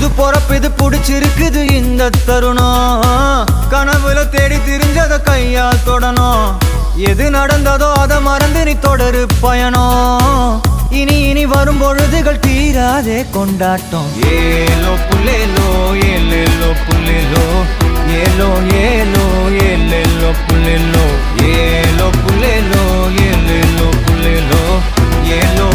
புது பொறப்பு இது புடிச்சிருக்குது இந்த தருணம் கனவுல தேடி திரிஞ்சத கையால் தொடணும் எது நடந்ததோ அதை மறந்து நீ தொடரு பயணம் இனி இனி வரும் பொழுதுகள் தீராதே கொண்டாட்டம் ஏலோ புல்லேலோ ஏலேலோ புல்லேலோ ஏலோ ஏலோ ஏலேலோ புல்லேலோ ஏலோ புல்லேலோ ஏலேலோ புல்லேலோ ஏலோ